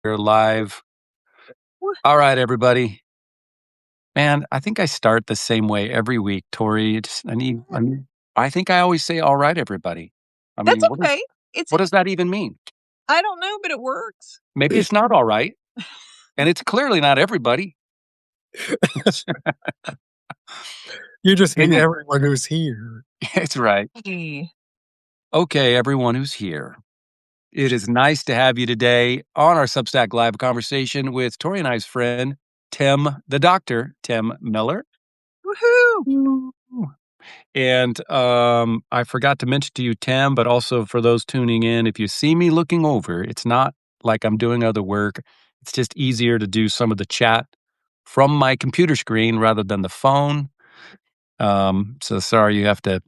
We're live. All right, everybody. Man, I think I start the same way every week, Tori. I think I always say, all right, everybody. I mean, That's okay. what does that even mean? I don't know, but it works. Maybe it's not all right. And it's clearly not everybody. You just mean everyone who's here. That's right. Okay, everyone who's here. It is nice to have you today on our Substack Live conversation with Tori and I's friend, Tim the Doctor, Tim Miller. Woohoo! And I forgot to mention to you, Tim, but also for those tuning in, if you see me looking over, it's not like I'm doing other work. It's just easier to do some of the chat from my computer screen rather than the phone. So sorry you have to,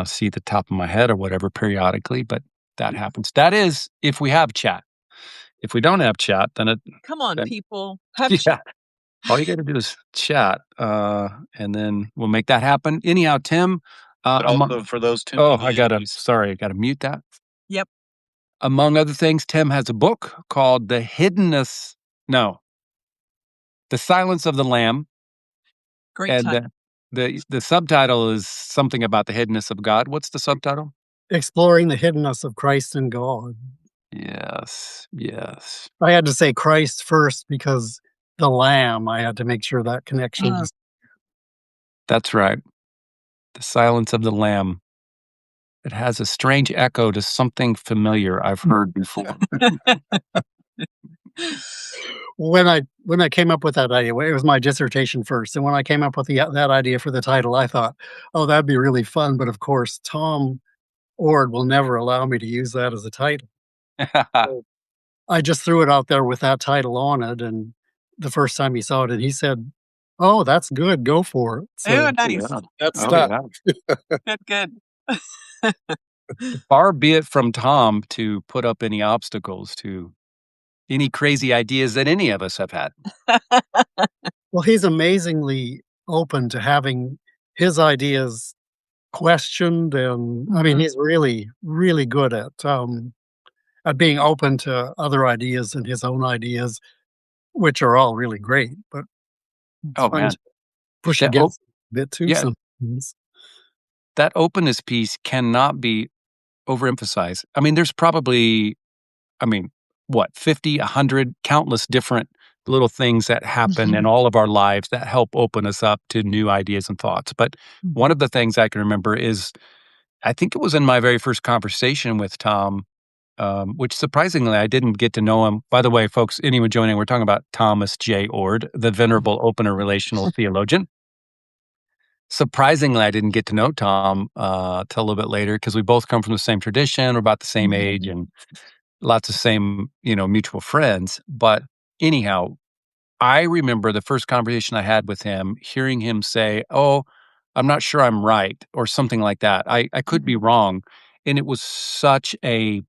see the top of my head or whatever periodically, but that happens. That is if we have chat. If we don't have chat, then Come on, people. Chat. All you got to do is chat, and then we'll make that happen. Anyhow, Tim. But also for those tuning I gotta mute that. Yep. Among other things, Tim has a book called The Silence of the Lamb. Great and title. The subtitle is something about the hiddenness of God. What's the subtitle? Exploring the hiddenness of Christ and God. Yes. I had to say Christ first because the Lamb, I had to make sure that connection is. That's right. The Silence of the Lamb. It has a strange echo to something familiar I've heard before. When I came up with that idea, it was my dissertation first. And when I came up with that idea for the title, I thought, oh, that'd be really fun. But of course, Tom Ord will never allow me to use that as a title. So I just threw it out there with that title on it. And the first time he saw it, and he said, oh, that's good. Go for it. So, nice. That's stuff. Yeah. Good. Far be it from Tom to put up any obstacles to any crazy ideas that any of us have had. Well, he's amazingly open to having his ideas questioned, and I mean, he's really, really good at being open to other ideas and his own ideas, which are all really great. But man, push against a bit too. Sometimes. That openness piece cannot be overemphasized. I mean, there's probably, 50, 100, countless different little things that happen in all of our lives that help open us up to new ideas and thoughts. But one of the things I can remember is, I think it was in my very first conversation with Tom, which surprisingly, I didn't get to know him. By the way, folks, anyone joining, we're talking about Thomas J. Ord, the venerable opener relational theologian. Surprisingly, I didn't get to know Tom till a little bit later because we both come from the same tradition. We're about the same age and lots of same, mutual friends. But anyhow, I remember the first conversation I had with him, hearing him say, oh, I'm not sure I'm right, or something like that. I could be wrong. And it was it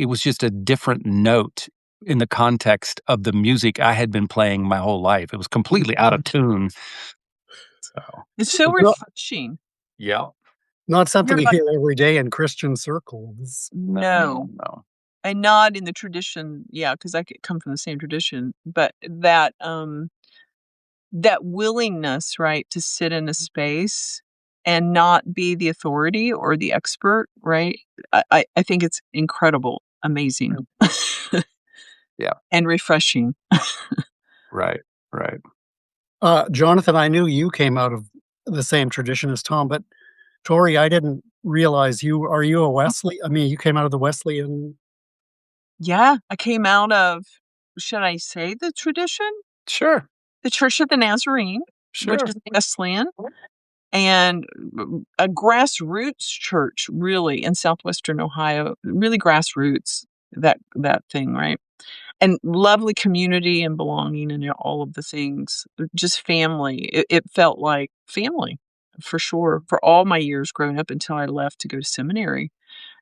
was just a different note in the context of the music I had been playing my whole life. It was completely out of tune. So it's so refreshing. Yeah. Not something you hear every day in Christian circles. No. And not in the tradition, because I come from the same tradition, but that willingness, right, to sit in a space and not be the authority or the expert, right? I think it's incredible, amazing. Yeah. And refreshing. Right. Jonathan, I knew you came out of the same tradition as Tom, but Tori, I didn't realize are you a Wesley? I mean, you came out of the Wesleyan. Yeah, I came out of, should I say the tradition? Sure. The Church of the Nazarene, which is Wesleyan, and a grassroots church, really, in southwestern Ohio, really grassroots, that thing, right? And lovely community and belonging and all of the things, just family. It felt like family, for sure, for all my years growing up until I left to go to seminary.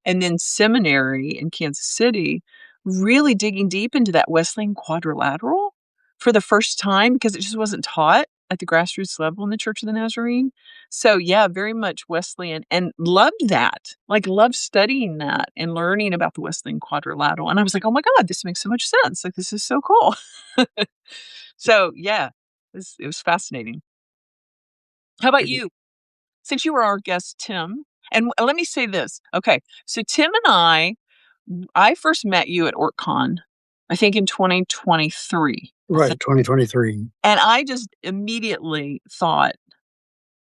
And then seminary in Kansas City, really digging deep into that Wesleyan quadrilateral for the first time because it just wasn't taught at the grassroots level in the Church of the Nazarene. So, yeah, very much Wesleyan and loved that. Like, loved studying that and learning about the Wesleyan quadrilateral. And I was like, "Oh my god, this makes so much sense. Like, this is so cool." So, yeah, it was fascinating. How about you? Since you were our guest, Tim, and let me say this. Okay, so Tim and I first met you at OrtCon, I think in 2023. Right, 2023. And I just immediately thought,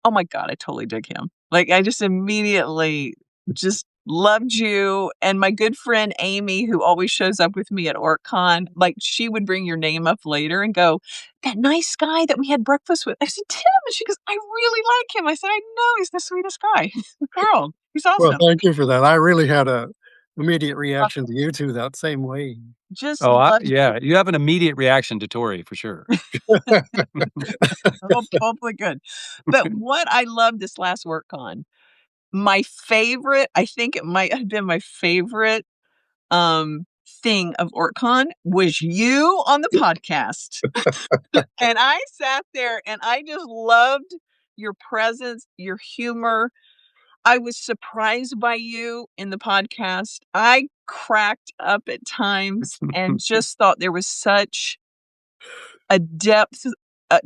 "Oh my god, I totally dig him." Like, I just immediately just loved you, and my good friend Amy, who always shows up with me at OrtCon, like, she would bring your name up later and go, "That nice guy that we had breakfast with." I said, "Tim," and she goes, "I really like him." I said, "I know, he's the sweetest guy in the world. He's Well, awesome." thank you for that. I really had a immediate reaction to you 2 that same way. Just Oh, loved yeah, you have an immediate reaction to Tori for sure. hopefully good. But what I loved this last WorkCon, my favorite, I think it might have been my favorite, thing of OrtCon was you on the podcast. And I sat there and I just loved your presence, your humor. I was surprised by you in the podcast. I cracked up at times and just thought there was such a depth,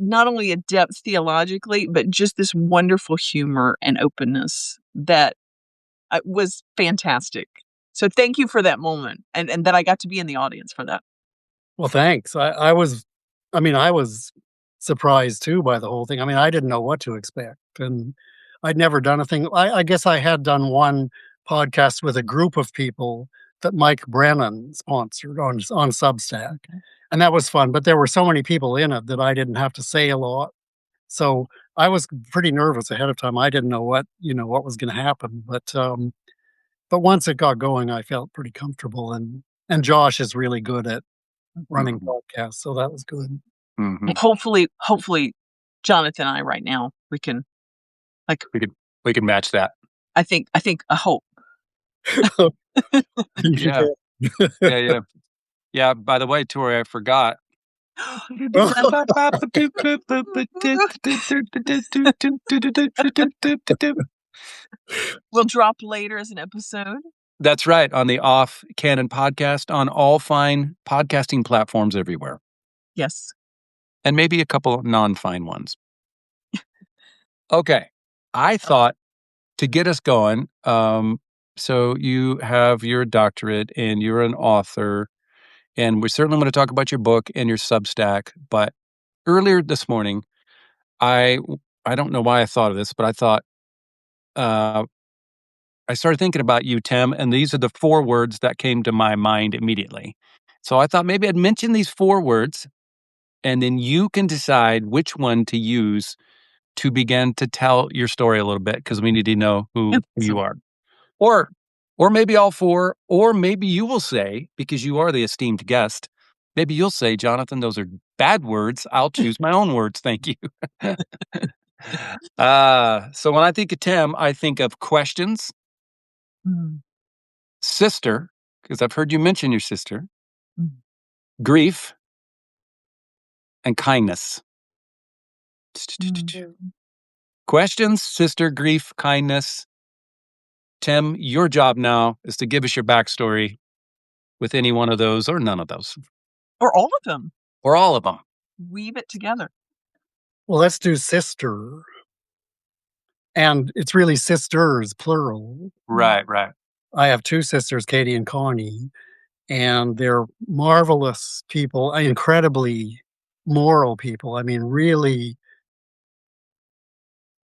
not only a depth theologically, but just this wonderful humor and openness that was fantastic. So thank you for that moment and that I got to be in the audience for that. Well, thanks. I was surprised too by the whole thing. I mean, I didn't know what to expect, and I'd never done a thing. I guess I had done one podcast with a group of people that Mike Brennan sponsored on Substack, and that was fun. But there were so many people in it that I didn't have to say a lot, so I was pretty nervous ahead of time. I didn't know what was going to happen, but once it got going, I felt pretty comfortable, and Josh is really good at running podcasts, so that was good. Mhm. Hopefully, Jonathan and I right now we can We can match that. I think I hope. Yeah. Yeah. Yeah, by the way, Tori, I forgot. We'll drop later as an episode. That's right, on the Off Canon podcast on all fine podcasting platforms everywhere, Yes. and maybe a couple of non-fine ones. Okay, I thought to get us going, so you have your doctorate and you're an author, and we certainly want to talk about your book and your Substack, but earlier this morning, I don't know why I thought of this, but I thought, I started thinking about you, Tim, and these are the 4 words that came to my mind immediately. So I thought maybe I'd mention these 4 words, and then you can decide which one to use to begin to tell your story a little bit, because we need to know who you are. Or maybe all 4, or maybe you will say, because you are the esteemed guest, maybe you'll say, "Jonathan, those are bad words. I'll choose my own words. Thank you." So when I think of Tim, I think of questions, sister, because I've heard you mention your sister, grief, and kindness. Questions, sister, grief, kindness. Tim, your job now is to give us your backstory with any one of those or none of those. Or all of them. Or all of them. Weave it together. Well, let's do sister. And it's really sisters, plural. Right. I have 2 sisters, Katie and Connie, and they're marvelous people, incredibly moral people. I mean, really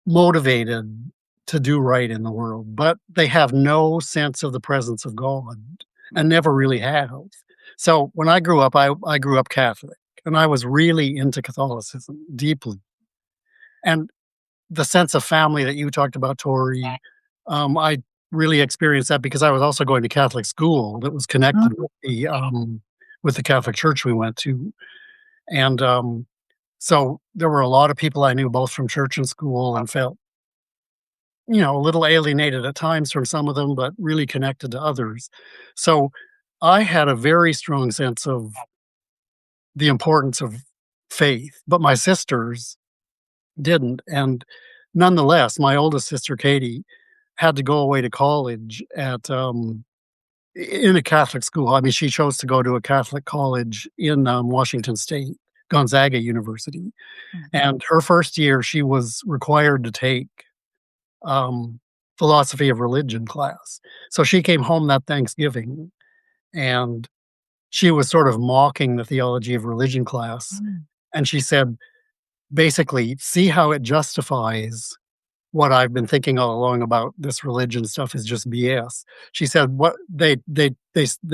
motivated to do right in the world, but they have no sense of the presence of God and never really have. So when I grew up, I grew up Catholic, and I was really into Catholicism deeply. And the sense of family that you talked about, Tori, I really experienced that because I was also going to Catholic school that was connected with the Catholic church we went to. And so there were a lot of people I knew both from church and school, and felt, a little alienated at times from some of them, but really connected to others. So I had a very strong sense of the importance of faith. But my sisters, didn't. And nonetheless, my oldest sister, Katie, had to go away to college in a Catholic school. I mean, she chose to go to a Catholic college in Washington State, Gonzaga University. And her first year, she was required to take philosophy of religion class. So she came home that Thanksgiving, and she was sort of mocking the theology of religion class. And she said, basically, see how it justifies what I've been thinking all along about this religion stuff is just BS. She said what they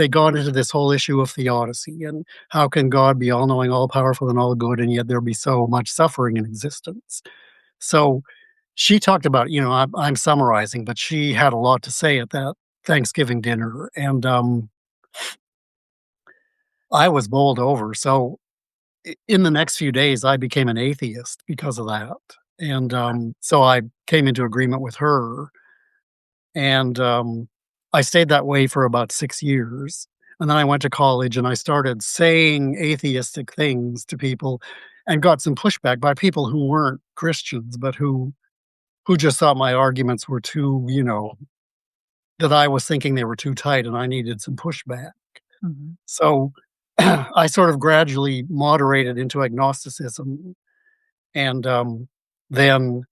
got into this whole issue of theodicy and how can God be all knowing, all powerful, and all good, and yet there be so much suffering in existence. So she talked about, I'm summarizing, but she had a lot to say at that Thanksgiving dinner, and I was bowled over. So in the next few days, I became an atheist because of that. And so I came into agreement with her, and I stayed that way for about 6 years. And then I went to college and I started saying atheistic things to people and got some pushback by people who weren't Christians, but who just thought my arguments were too, that I was thinking they were too tight and I needed some pushback. So I sort of gradually moderated into agnosticism. And then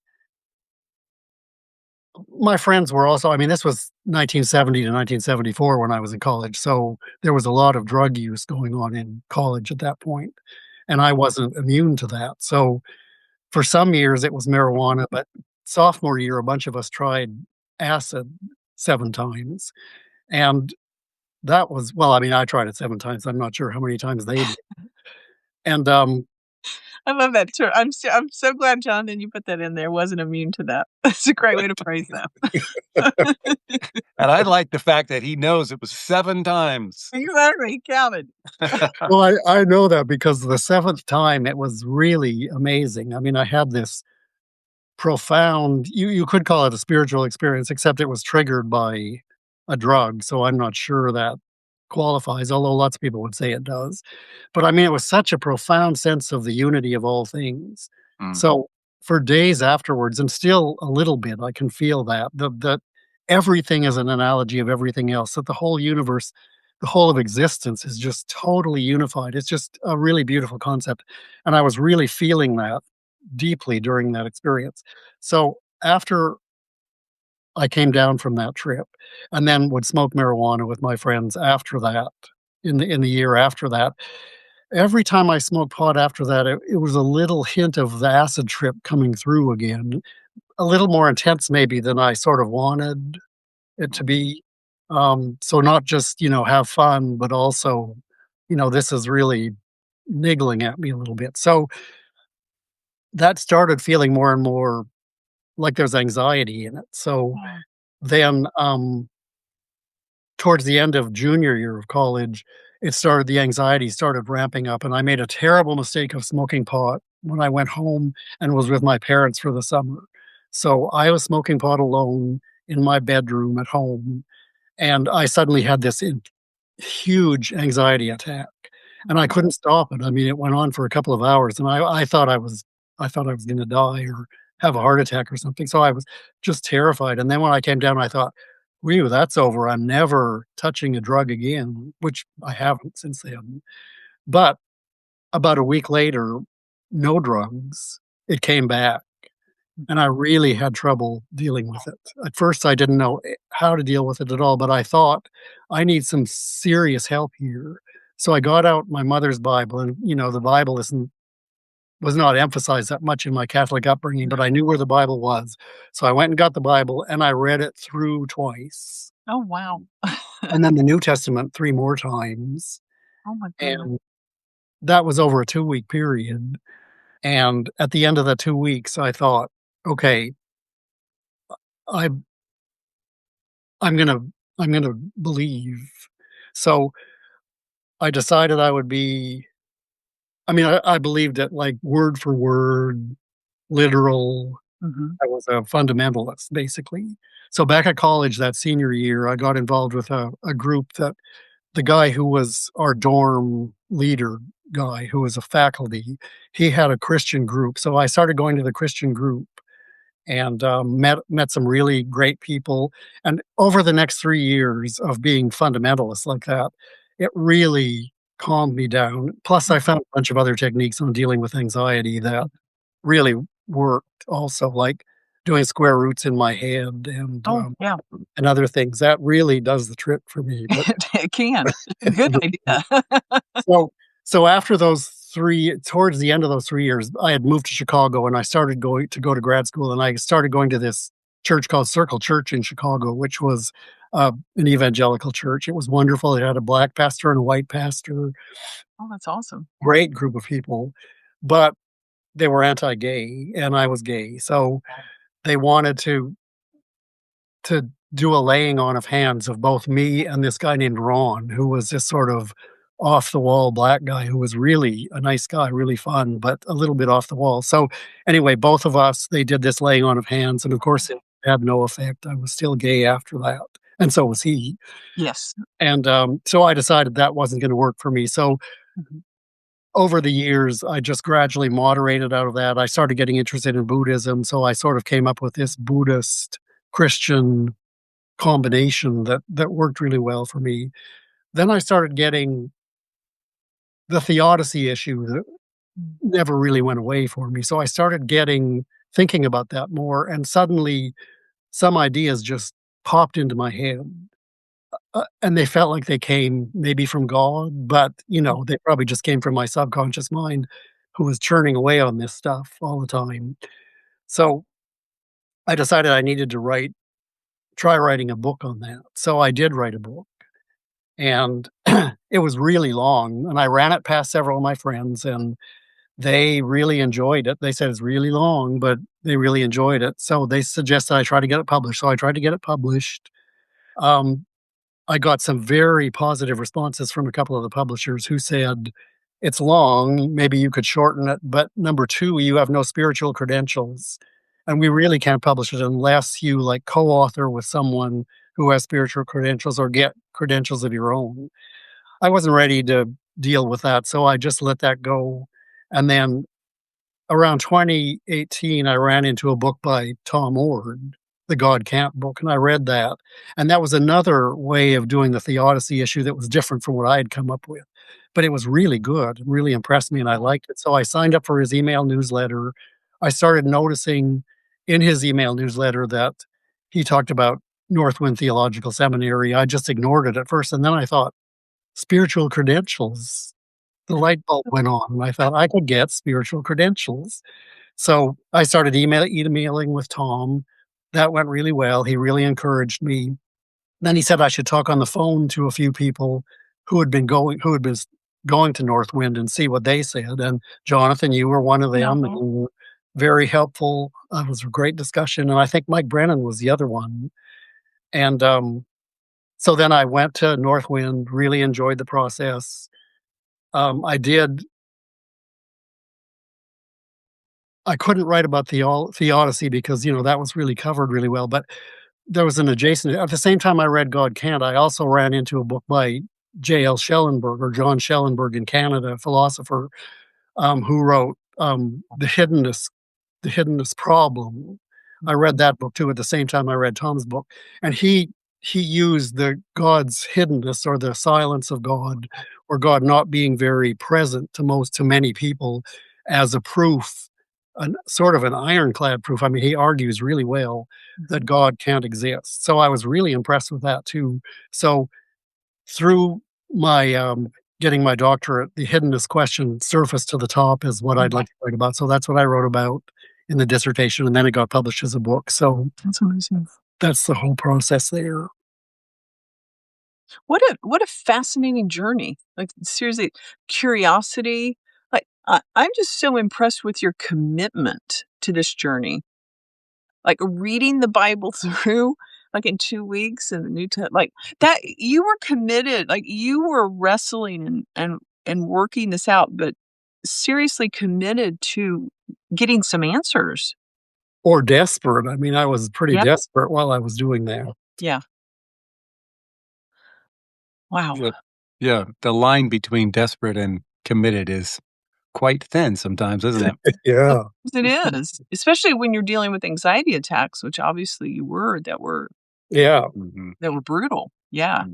my friends were also, this was 1970 to 1974 when I was in college. So there was a lot of drug use going on in college at that point, and I wasn't immune to that. So for some years it was marijuana, but sophomore year, a bunch of us tried acid 7 times. And that was, I tried it 7 times. I'm not sure how many times they did. And I love that term. I'm so glad, Jonathan, you put that in there. Wasn't immune to that. That's a great way to phrase that. And I like the fact that he knows it was 7 times. Exactly, he counted. Well, I know that because the 7th time it was really amazing. I had this profound, you could call it a spiritual experience, except it was triggered by a drug. So I'm not sure that qualifies, although lots of people would say it does. But it was such a profound sense of the unity of all things. So for days afterwards, and still a little bit, I can feel that everything is an analogy of everything else, that the whole universe, the whole of existence is just totally unified. It's just a really beautiful concept. And I was really feeling that deeply during that experience. So after I came down from that trip and then would smoke marijuana with my friends after that, in the year after that. Every time I smoked pot after that, it was a little hint of the acid trip coming through again, a little more intense maybe than I sort of wanted it to be. So not just, have fun, but also, this is really niggling at me a little bit. So that started feeling more and more like there's anxiety in it. So then towards the end of junior year of college, the anxiety started ramping up, and I made a terrible mistake of smoking pot when I went home and was with my parents for the summer. So I was smoking pot alone in my bedroom at home, and I suddenly had this huge anxiety attack, and I couldn't stop it. It went on for a couple of hours, and I thought I was going to die or have a heart attack or something. So I was just terrified. And then when I came down, I thought, "Whew, that's over. I'm never touching a drug again," which I haven't since then. But about a week later, no drugs. It came back, and I really had trouble dealing with it. At first, I didn't know how to deal with it at all, but I thought, I need some serious help here. So I got out my mother's Bible, and, the Bible was not emphasized that much in my Catholic upbringing, but I knew where the Bible was. So I went and got the Bible, and I read it through twice. Oh, wow. And then the New Testament 3 more times. Oh, my goodness. And that was over a 2-week period. And at the end of the 2 weeks, I thought, okay, I'm gonna believe. So I decided I would be, I believed it like word for word, literal. I was a fundamentalist, basically. So back at college that senior year, I got involved with a group that the guy who was our dorm leader guy who was a faculty. He had a Christian group, so I started going to the Christian group and met some really great people. And over the next 3 years of being fundamentalist like that, it really calmed me down. Plus, I found a bunch of other techniques on dealing with anxiety that really worked also, like doing square roots in my head and other things. That really does the trick for me. But It can. Good idea. so after those 3 towards the end of those 3 years, I had moved to Chicago, and I started going to grad school, and I started going to this church called Circle Church in Chicago, which was an evangelical church. It was wonderful. It had a black pastor and a white pastor. Oh, that's awesome. Great group of people, but they were anti-gay, and I was gay, so they wanted to do a laying on of hands of both me and this guy named Ron, who was this sort of off the wall black guy who was really a nice guy, really fun, but a little bit off the wall. So anyway, both of us, they did this laying on of hands, and of course it had no effect. I was still gay after that, and so was he. Yes. And so I decided that wasn't going to work for me. So over the years, I just gradually moderated out of that. I started getting interested in Buddhism, so I sort of came up with this Buddhist Christian combination that worked really well for me. Then I started getting the theodicy issue that never really went away for me. So I started thinking about that more, and suddenly some ideas just popped into my head. And they felt like they came maybe from God, but, they probably just came from my subconscious mind who was churning away on this stuff all the time. So I decided I needed to try writing a book on that. So I did write a book, and it was really long, and I ran it past several of my friends, and they really enjoyed it. They said it's really long, but they really enjoyed it. So they suggested I try to get it published. So I tried to get it published. I got some very positive responses from a couple of the publishers who said, it's long, maybe you could shorten it, but number 2, you have no spiritual credentials, and we really can't publish it unless you co-author with someone who has spiritual credentials or get credentials of your own. I wasn't ready to deal with that, so I just let that go. And then around 2018, I ran into a book by Tom Oord, the God Can't book, and I read that. And that was another way of doing the theodicy issue that was different from what I had come up with. But it was really good, really impressed me, and I liked it. So I signed up for his email newsletter. I started noticing in his email newsletter that he talked about Northwind Theological Seminary. I just ignored it at first, and then I thought, spiritual credentials. The light bulb went on, and I thought I could get spiritual credentials. So I started emailing with Tom. That went really well. He really encouraged me. Then he said I should talk on the phone to a few people who had been going to Northwind and see what they said. And Jonathan, you were one of them, and you were very helpful. It was a great discussion, and I think Mike Brennan was the other one. And so then I went to Northwind, really enjoyed the process. I couldn't write about theodicy because, that was really covered really well, but there was an adjacent. At the same time I read God Can't, I also ran into a book by J.L. Schellenberg, or John Schellenberg in Canada, a philosopher, who wrote The Hiddenness Problem. I read that book too at the same time I read Tom's book, and he used the God's hiddenness, or the silence of God, or God not being very present to many people, as a proof, sort of an ironclad proof. I mean, he argues really well that God can't exist. So I was really impressed with that too. So through my getting my doctorate, the hiddenness question surfaced to the top as what I'd like to write about. So that's what I wrote about in the dissertation, and then it got published as a book. So that's amazing. That's the whole process there. What a fascinating journey. Like, seriously, curiosity. Like, I'm just so impressed with your commitment to this journey. Like, reading the Bible through, like, in 2 weeks, and the New Testament, like that, you were committed. Like, you were wrestling and working this out, but seriously committed to getting some answers. Or desperate. I mean, I was pretty desperate while I was doing that. Yeah. Wow. Yeah. The line between desperate and committed is quite thin sometimes, isn't it? Yeah. It is, especially when you're dealing with anxiety attacks, which obviously you were, Yeah. that were brutal. Yeah.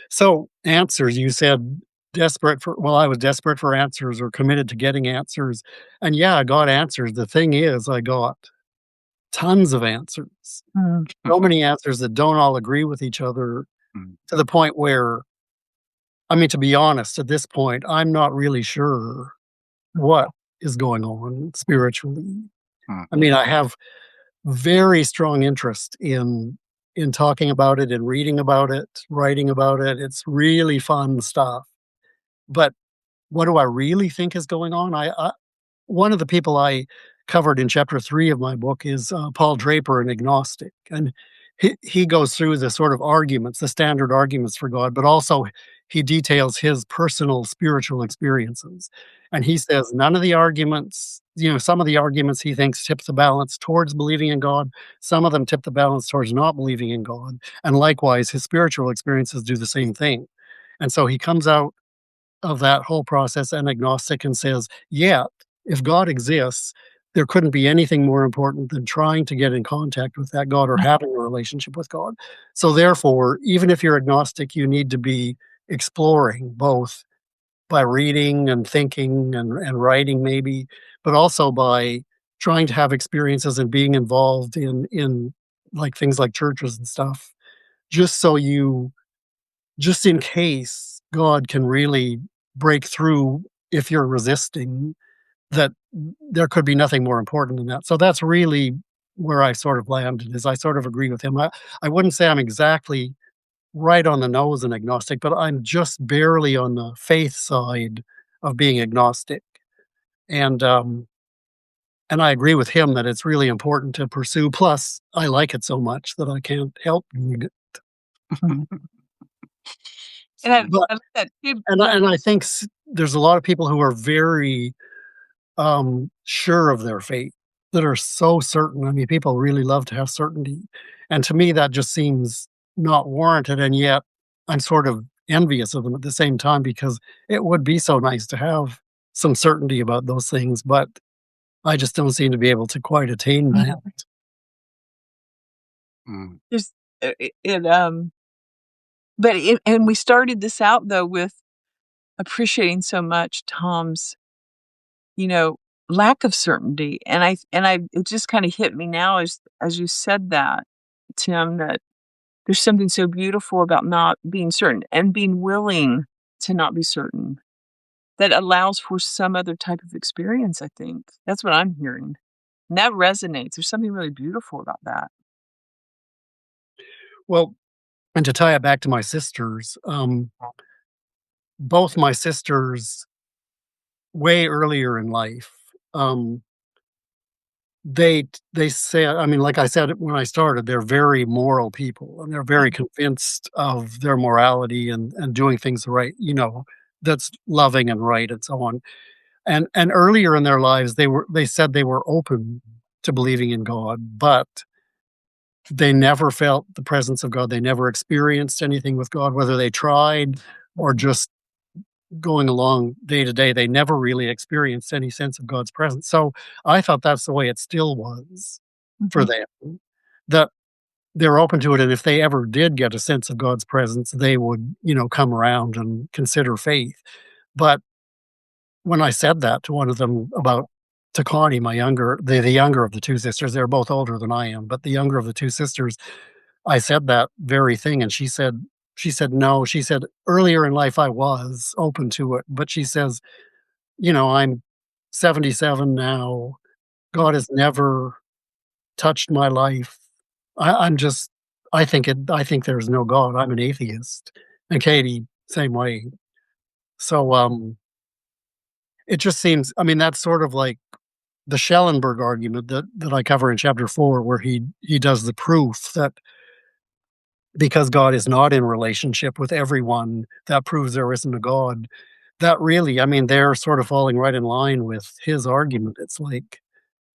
So answers, you said I was desperate for answers or committed to getting answers. And yeah, I got answers. The thing is, I got tons of answers. Mm. So many answers that don't all agree with each other Mm. to the point where, I mean, to be honest, at this point, I'm not really sure what is going on spiritually. Mm. I mean, I have very strong interest in talking about it and reading about it, writing about it. It's really fun stuff. But what do I really think is going on? One of the people I covered in chapter 3 of my book is Paul Draper, an agnostic, and he goes through the sort of arguments, the standard arguments for God, but also he details his personal spiritual experiences. And he says none of the arguments, some of the arguments he thinks tip the balance towards believing in God, some of them tip the balance towards not believing in God, and likewise his spiritual experiences do the same thing. And so he comes out of that whole process an agnostic and says, yeah, if God exists, there couldn't be anything more important than trying to get in contact with that God or having a relationship with God. So therefore, even if you're agnostic, you need to be exploring both by reading and thinking and writing maybe, but also by trying to have experiences and being involved in like things like churches and stuff, just just in case God can really break through if you're resisting, that there could be nothing more important than that. So that's really where I sort of landed, is I sort of agree with him. I wouldn't say I'm exactly right on the nose and agnostic, but I'm just barely on the faith side of being agnostic. And and I agree with him that it's really important to pursue. Plus, I like it so much that I can't help doing it. And But I like that too. and I think there's a lot of people who are very sure of their faith, that are so certain. I mean, people really love to have certainty. And to me, that just seems not warranted. And yet I'm sort of envious of them at the same time, because it would be so nice to have some certainty about those things. But I just don't seem to be able to quite attain that. Mm. There's and we started this out though with appreciating so much Tom's, lack of certainty. And it just kind of hit me now as you said that, Tim, that there's something so beautiful about not being certain and being willing to not be certain that allows for some other type of experience, I think. That's what I'm hearing. And that resonates. There's something really beautiful about that. Well, and to tie it back to my sisters, both my sisters, way earlier in life, um, they say, I mean, like I said when I started, they're very moral people, and they're very convinced of their morality and doing things right, that's loving and right and so on. And earlier in their lives, they said they were open to believing in God, but they never felt the presence of God. They never experienced anything with God, whether they tried or just going along day to day. They never really experienced any sense of God's presence. So I thought that's the way it still was for them, that they're open to it. And if they ever did get a sense of God's presence, they would, come around and consider faith. But when I said that to one of them to Connie, the younger of the two sisters, they're both older than I am, but the younger of the two sisters, I said that very thing. And she said, no, she said, earlier in life, I was open to it. But she says, I'm 77 now. God has never touched my life. I'm just, I think there's no God. I'm an atheist. And Katie, same way. So, it just seems, I mean, that's sort of like the Schellenberg argument that I cover in chapter 4, where he does the proof that because God is not in relationship with everyone, that proves there isn't a God. That really, I mean, they're sort of falling right in line with his argument. It's like,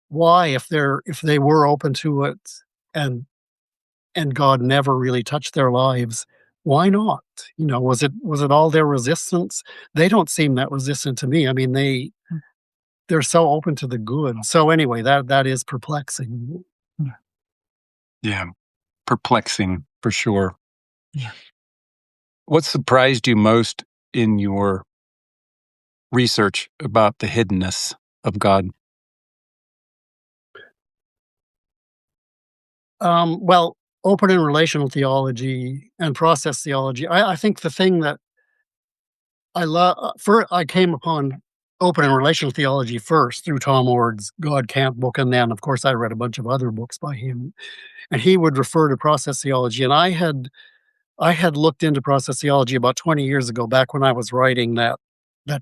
why, if they were open to it and God never really touched their lives, why not? Was it all their resistance? They don't seem that resistant to me. I mean, they're so open to the good. So anyway, that is perplexing. Yeah. Perplexing for sure. Yeah. What surprised you most in your research about the hiddenness of God? Well, open and relational theology and process theology. I think the thing that I came upon open and relational theology first through Tom Oord's God Camp book, and then, of course, I read a bunch of other books by him, and he would refer to process theology. And I had looked into process theology about 20 years ago, back when I was writing that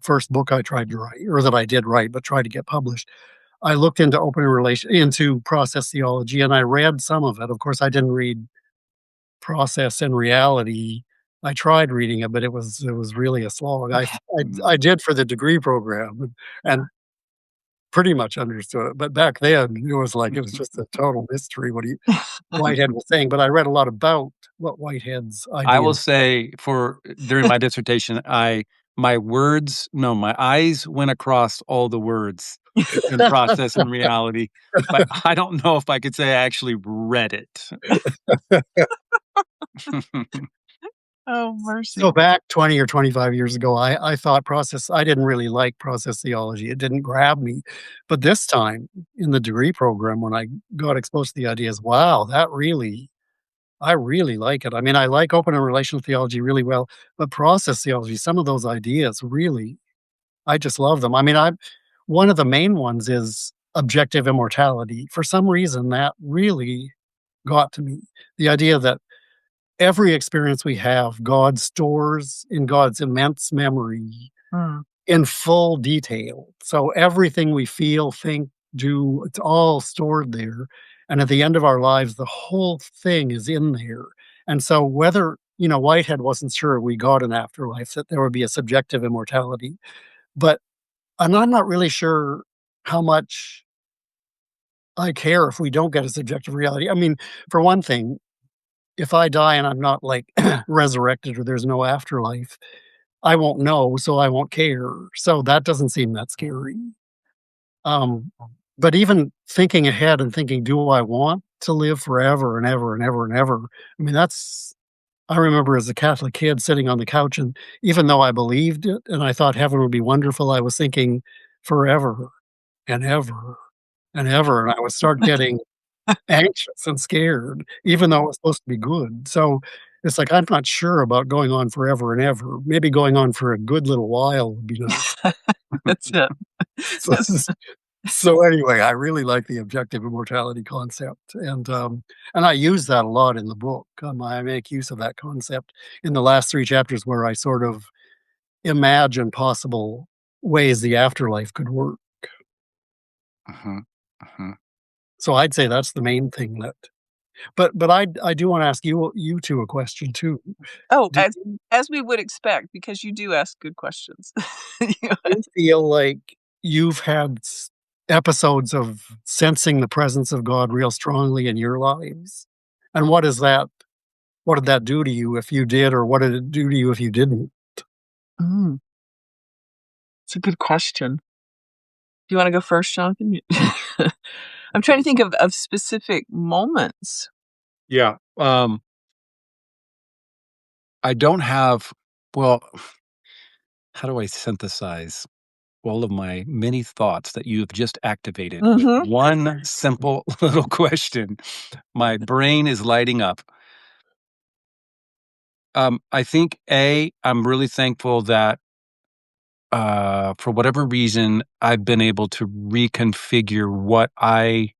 first book I tried to write, or that I did write but tried to get published. I looked into into process theology, and I read some of it. Of course, I didn't read Process and Reality. I tried reading it, but it was really a slog. I did for the degree program and pretty much understood it, but back then, it was just a total mystery what Whitehead was saying, but I read a lot about what Whitehead's I will ideas. say during my dissertation, my eyes went across all the words in Process and Reality, but I don't know if I could say I actually read it. Oh, mercy. So back 20 or 25 years ago, I thought I didn't really like process theology. It didn't grab me. But this time in the degree program, when I got exposed to the ideas, wow, I really like it. I mean, I like open and relational theology really well, but process theology, some of those ideas really, I just love them. I mean, one of the main ones is objective immortality. For some reason, that really got to me. The idea that every experience we have, God stores in God's immense memory in full detail. So everything we feel, think, do, it's all stored there. And at the end of our lives, the whole thing is in there. And so whether, Whitehead wasn't sure we got an afterlife, that there would be a subjective immortality. And I'm not really sure how much I care if we don't get a subjective reality. I mean, for one thing, if I die and I'm not resurrected or there's no afterlife, I won't know, so I won't care. So that doesn't seem that scary. But even thinking ahead and thinking, do I want to live forever and ever and ever and ever? I mean, I remember as a Catholic kid sitting on the couch, and even though I believed it and I thought heaven would be wonderful, I was thinking forever and ever and ever. And I would start getting anxious and scared, even though it was supposed to be good. So it's like, I'm not sure about going on forever and ever. Maybe going on for a good little while would be nice. That's it. So anyway, I really like the objective immortality concept, and I use that a lot in the book. I make use of that concept in the last 3 chapters, where I sort of imagine possible ways the afterlife could work. Mhm, mhm. So I'd say that's the main thing but I do wanna ask you 2 a question too. Oh, Do as we would expect, because you do ask good questions. you feel like you've had episodes of sensing the presence of God real strongly in your lives? And what did that do to you if you did, or what did it do to you if you didn't? Mm, it's a good question. Do you wanna go first, Jonathan? I'm trying to think of specific moments. Yeah. I don't have well, how do I synthesize all of my many thoughts that you've just activated with one simple little question? My brain is lighting up. I think I'm really thankful that for whatever reason, I've been able to reconfigure what I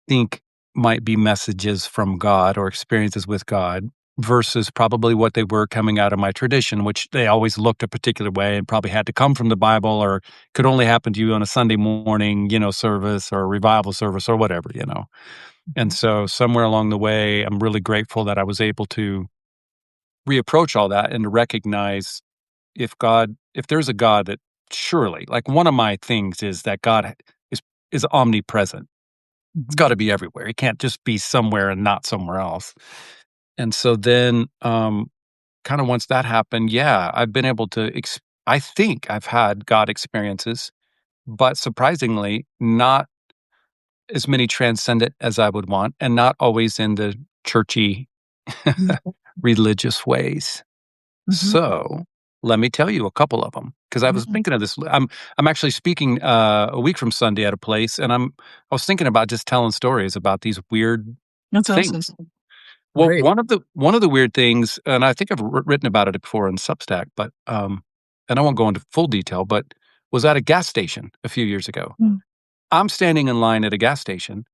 think might be messages from God or experiences with God versus probably what they were coming out of my tradition, which they always looked a particular way and probably had to come from the Bible or could only happen to you on a Sunday morning, service or a revival service or whatever. And so somewhere along the way, I'm really grateful that I was able to reapproach all that and to recognize if there's a God, that surely, like, one of my things is that God is omnipresent. It's got to be everywhere. It can't just be somewhere and not somewhere else. And so then, kind of once that happened, yeah, I've been able to, I think I've had God experiences, but surprisingly, not as many transcendent as I would want, and not always in the churchy, religious ways. So let me tell you a couple of them, because I was thinking of this. I'm actually speaking a week from Sunday at a place, and I was thinking about just telling stories about these weird things. Awesome. Well, Great. one of the weird things, and I think I've written about it before in Substack, but and I won't go into full detail, but was at a gas station a few years ago. I'm standing in line at a gas station.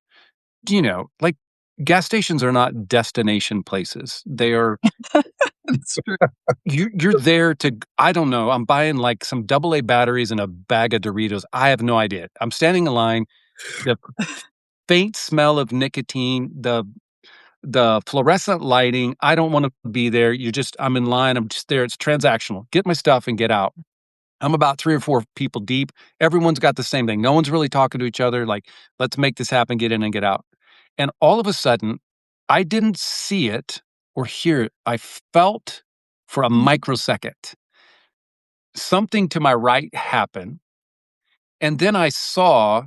Like, gas stations are not destination places. They are. That's true. You're there to, I don't know, I'm buying like some AA batteries and a bag of Doritos. I have no idea. I'm standing in line. The faint smell of nicotine, the fluorescent lighting. I don't want to be there. I'm in line. I'm just there. It's transactional. Get my stuff and get out. I'm about 3 or 4 people deep. Everyone's got the same thing. No one's really talking to each other. Like, let's make this happen, get in and get out. And all of a sudden, I didn't see it or hear it. I felt for a microsecond something to my right happen. And then I saw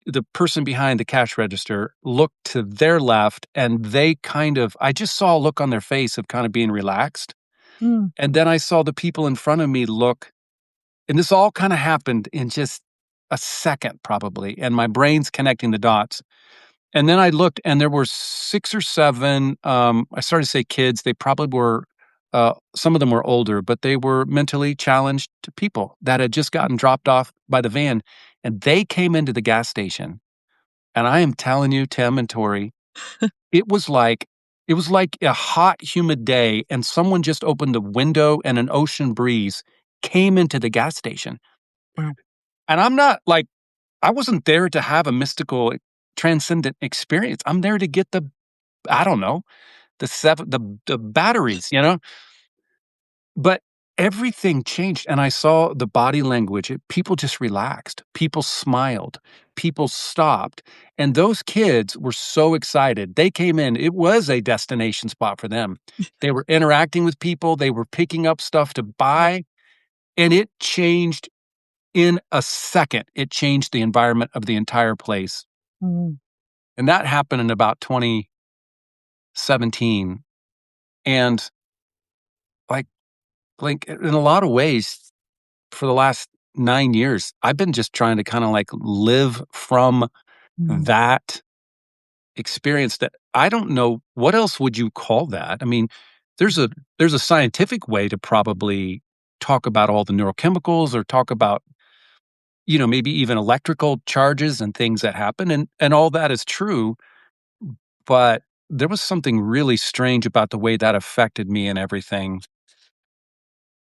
the person behind the cash register look to their left, and I just saw a look on their face of kind of being relaxed. And then I saw the people in front of me look, and this all kind of happened in just a second, probably. And my brain's connecting the dots. And then I looked, and there were 6 or 7, I started to say kids. They probably were, some of them were older, but they were mentally challenged people that had just gotten dropped off by the van. And they came into the gas station. And I am telling you, Tim and Tori, it was like a hot, humid day, and someone just opened the window and an ocean breeze came into the gas station. Wow. And I'm not like, I wasn't there to have a mystical, transcendent experience. I'm there to get I don't know, the batteries, But everything changed, and I saw the body language. People just relaxed. People smiled. People stopped. And those kids were so excited. They came in. It was a destination spot for them. They were interacting with people. They were picking up stuff to buy. And it changed in a second. It changed the environment of the entire place. And that happened in about 2017. And like in a lot of ways, for the last 9 years, I've been just trying to kind of like live from that experience. That I don't know, what else would you call that? I mean, there's a scientific way to probably talk about all the neurochemicals, or talk about, maybe even electrical charges and things that happen, and all that is true. But there was something really strange about the way that affected me and everything.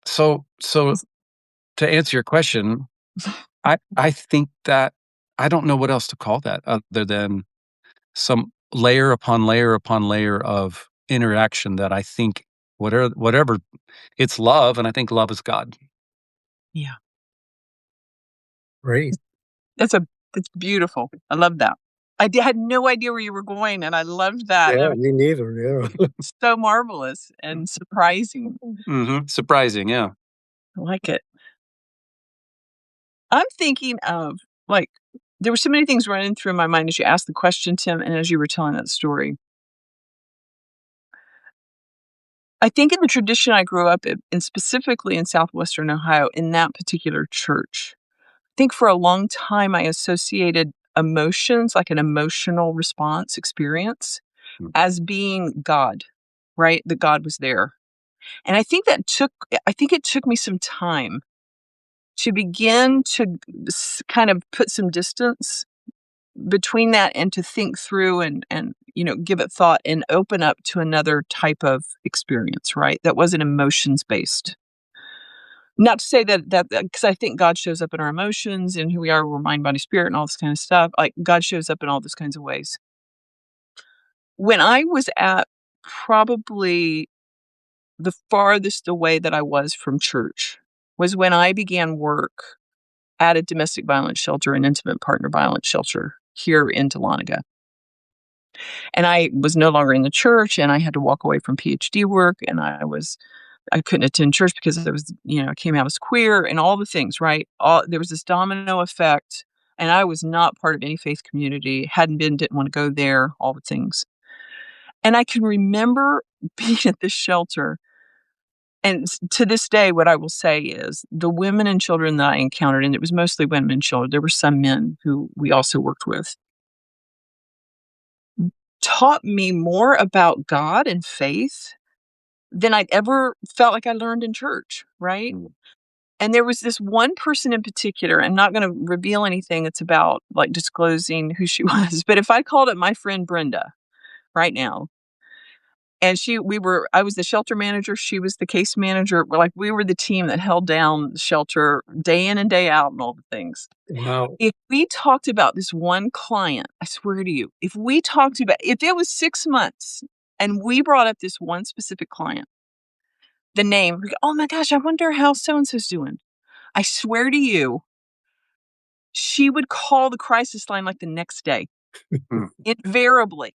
So to answer your question, I think that I don't know what else to call that other than some layer upon layer upon layer of interaction that I think whatever it's love, and I think love is God. Yeah. Great. That's beautiful. I love that. I had no idea where you were going, and I loved that. Yeah, me neither. Yeah. So marvelous and surprising. Surprising, yeah. I like it. I'm thinking of, like, there were so many things running through my mind as you asked the question, Tim, and as you were telling that story. I think in the tradition I grew up in, specifically in Southwestern Ohio, in that particular church, I think for a long time I associated emotions, like an emotional response experience, as being God, right? That God was there. And I think it took me some time to begin to kind of put some distance between that, and to think through and give it thought and open up to another type of experience, right? That wasn't emotions based. Not to say that because I think God shows up in our emotions and who we are, we're mind, body, spirit, and all this kind of stuff. Like, God shows up in all those kinds of ways. When I was at probably the farthest away that I was from church was when I began work at a domestic violence shelter, an intimate partner violence shelter here in Dahlonega. And I was no longer in the church, and I had to walk away from PhD work, and I couldn't attend church because I came out as queer and all the things, right? There was this domino effect, and I was not part of any faith community, hadn't been, didn't want to go there, all the things. And I can remember being at this shelter, and to this day, what I will say is the women and children that I encountered, and it was mostly women and children, there were some men who we also worked with, taught me more about God and faith than I'd ever felt like I learned in church, right? And there was this one person in particular, I'm not gonna reveal anything that's about, like, disclosing who she was, but if I called up my friend Brenda right now, and I was the shelter manager, she was the case manager, we were the team that held down the shelter day in and day out and all the things. Wow. If we talked about this one client, I swear to you, if it was 6 months and we brought up this one specific client, the name, "Oh my gosh, I wonder how so and so's doing." I swear to you, she would call the crisis line, like, the next day, invariably.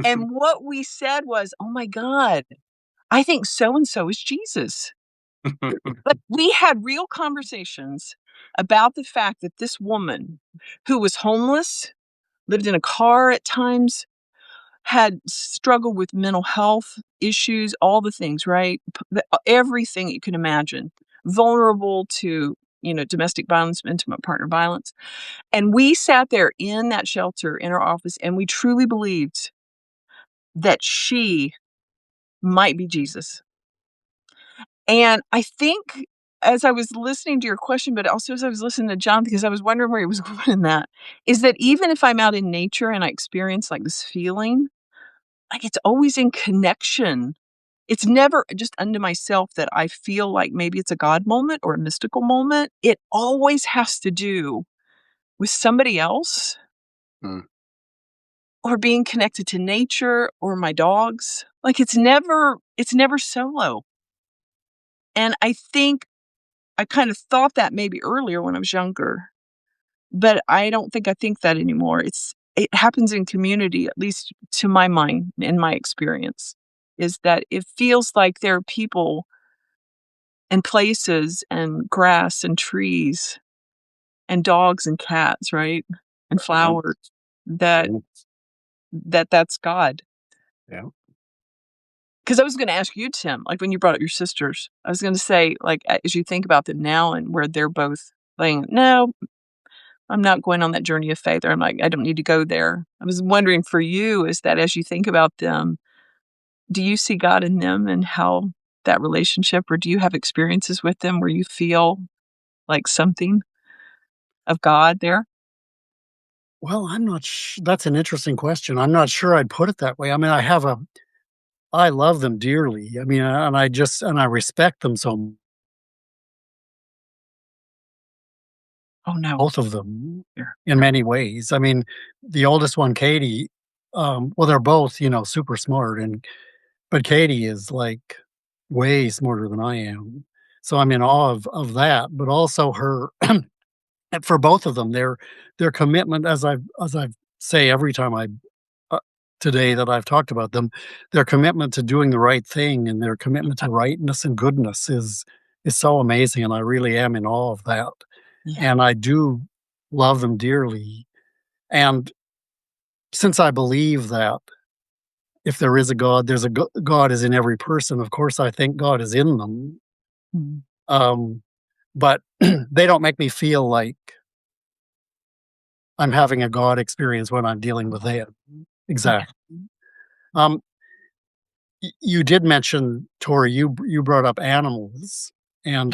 And what we said was, "Oh my god, I think so and so is Jesus." But we had real conversations about the fact that this woman, who was homeless, lived in a car at times, had struggled with mental health issues, all the things, right? Everything you can imagine. Vulnerable to, domestic violence, intimate partner violence. And we sat there in that shelter in our office, and we truly believed that she might be Jesus. And I think as I was listening to your question, but also as I was listening to John, because I was wondering where he was going in that, is that even if I'm out in nature and I experience like this feeling, like it's always in connection. It's never just unto myself that I feel like maybe it's a God moment or a mystical moment. It always has to do with somebody else or being connected to nature or my dogs. Like it's never solo. And I think I kind of thought that maybe earlier when I was younger, but I don't think I think that anymore. It happens in community, at least to my mind, in my experience, is that it feels like there are people and places and grass and trees and dogs and cats, right? And flowers that's God. Yeah. Because I was going to ask you, Tim, like when you brought up your sisters, I was going to say, like, as you think about them now and where they're both saying, no, I'm not going on that journey of faith, or I'm like, I don't need to go there. I was wondering for you, is that as you think about them, do you see God in them and how that relationship, or do you have experiences with them where you feel like something of God there? Well, I'm not that's an interesting question. I'm not sure I'd put it that way. I mean, I love them dearly. I mean, and I respect them so Oh, no. both of them in many ways. I mean, the oldest one, Katie, well, they're both, super smart, but Katie is like way smarter than I am. So I'm in awe of that, but also her and for both of them, their commitment, as I say every time uh, today that I've talked about them, their commitment to doing the right thing and their commitment to rightness and goodness is so amazing, and I really am in awe of that. Yeah. And I do love them dearly. And since I believe that if there is a God, there's God is in every person. Of course, I think God is in them. Mhm. But they don't make me feel like I'm having a God experience when I'm dealing with them. Exactly. Um, you did mention, Tori, you brought up animals, and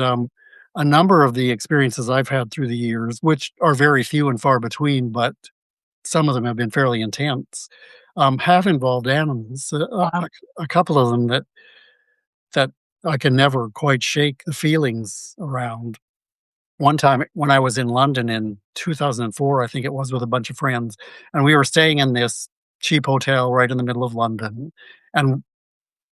a number of the experiences I've had through the years, which are very few and far between, but some of them have been fairly intense, have involved animals. Wow. A couple of them that I can never quite shake the feelings around. One time when I was in London in 2004, I think it was, with a bunch of friends, and we were staying in this cheap hotel right in the middle of London, and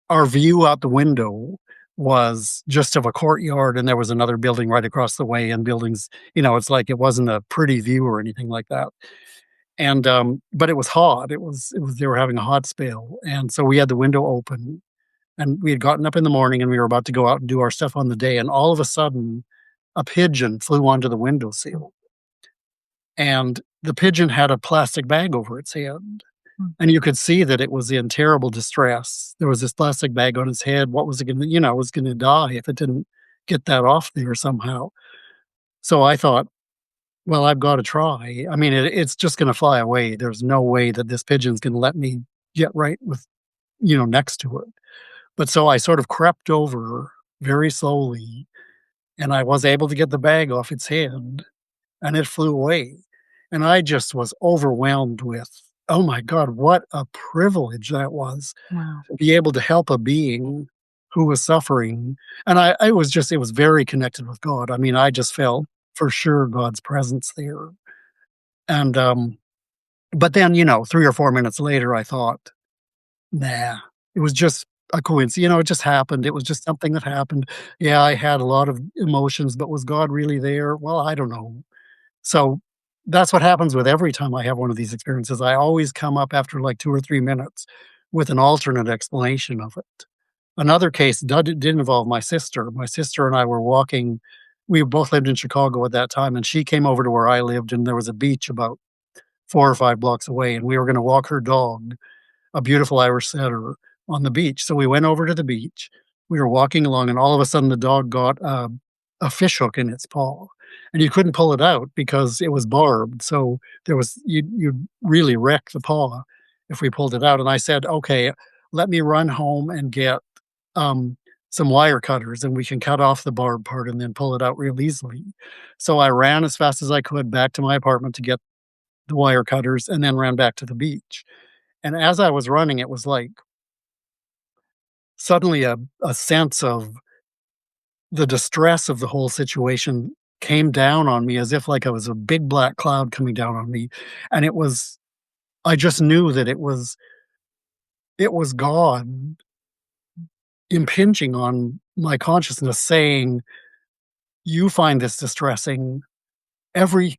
our view out the window was just of a courtyard, and there was another building right across the way, and buildings, it's like it wasn't a pretty view or anything like that. And, but it was hot. They were having a hot spell. And so we had the window open and we had gotten up in the morning and we were about to go out and do our stuff on the day. And all of a sudden, a pigeon flew onto the windowsill and the pigeon had a plastic bag over its head. And you could see that it was in terrible distress. There was this plastic bag on its head. What was it gonna, it was gonna die if it didn't get that off there somehow. So I thought, well, I've got to try. I mean, it's just gonna fly away. There's no way that this pigeon's gonna let me get right with, next to it. But so I sort of crept over very slowly, and I was able to get the bag off its head, and it flew away. And I just was overwhelmed with, oh my God, what a privilege that was Wow. to be able to help a being who was suffering. And it was very connected with God. I mean, I just felt for sure God's presence there. And, but then, 3 or 4 minutes later, I thought, nah, it was just a coincidence. It just happened. It was just something that happened. Yeah, I had a lot of emotions, but was God really there? Well, I don't know. So that's what happens with every time I have one of these experiences. I always come up after like 2 or 3 minutes with an alternate explanation of it. Another case did involve my sister. My sister and I were walking. We both lived in Chicago at that time, and she came over to where I lived, and there was a beach about 4 or 5 blocks away, and we were gonna walk her dog, a beautiful Irish setter, on the beach. So we went over to the beach. We were walking along, and all of a sudden, the dog got a fish hook in its paw, and you couldn't pull it out because it was barbed. So you'd really wreck the paw if we pulled it out. And I said, "Okay, let me run home and get some wire cutters, and we can cut off the barbed part and then pull it out real easily." So I ran as fast as I could back to my apartment to get the wire cutters, and then ran back to the beach. And as I was running, it was like suddenly a sense of the distress of the whole situation came down on me as if like I was a big black cloud coming down on me. And I just knew that it was God impinging on my consciousness saying, "You find this distressing. Every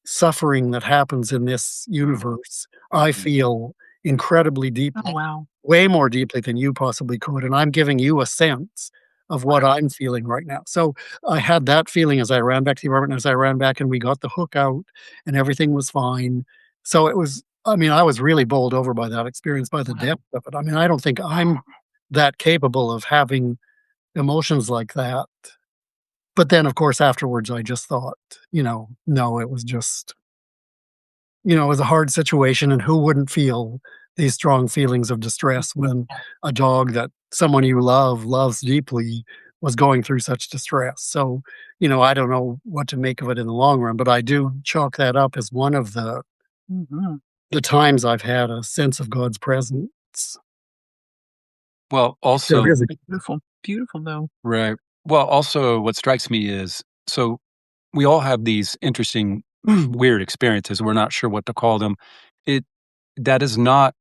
suffering that happens in this universe, I feel incredibly deeply, Oh, wow. way more deeply than you possibly could, and I'm giving you a sense of what I'm feeling right now." So, I had that feeling as I ran back to the apartment, as I ran back and we got the hook out and everything was fine. So, I was really bowled over by that experience, by the Wow. depth of it. I mean, I don't think I'm that capable of having emotions like that. But then, of course, afterwards, I just thought, no, it was just, it was a hard situation, and who wouldn't feel these strong feelings of distress when a dog that someone you loves deeply, was going through such distress. So, I don't know what to make of it in the long run, but I do chalk that up as one of Mhm. the times I've had a sense of God's presence. Well, It also, is. Beautiful. Beautiful, though. right. Well, also, what strikes me is so we all have these interesting, weird experiences. We're not sure what to call them. It that is not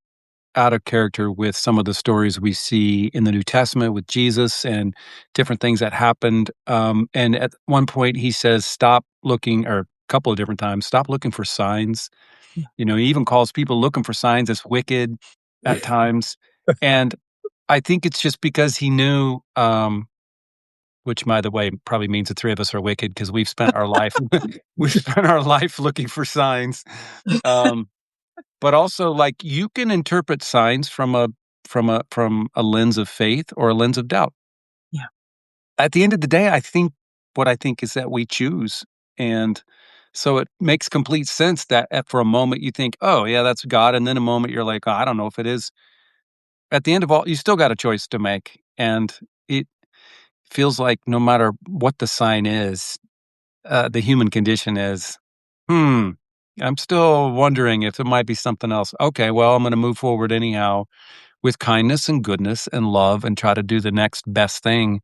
out of character with some of the stories we see in the New Testament with Jesus and different things that happened. And at one point, he says, "Stop looking," or a couple of different times, "Stop looking for signs." Yeah. He even calls people looking for signs as wicked at times. And I think it's just because he knew, which, by the way, probably means the three of us are wicked because we've spent our life looking for signs. Um, but also, like, you can interpret signs from a lens of faith or a lens of doubt. Yeah. At the end of the day, what I think is that we choose, and so it makes complete sense that for a moment you think, "Oh, yeah, that's God," and then a moment you're like, "Oh, I don't know if it is." At the end of all, you still got a choice to make, and it feels like no matter what the sign is, the human condition is, I'm still wondering if it might be something else. Okay, well, I'm going to move forward anyhow with kindness and goodness and love and try to do the next best thing.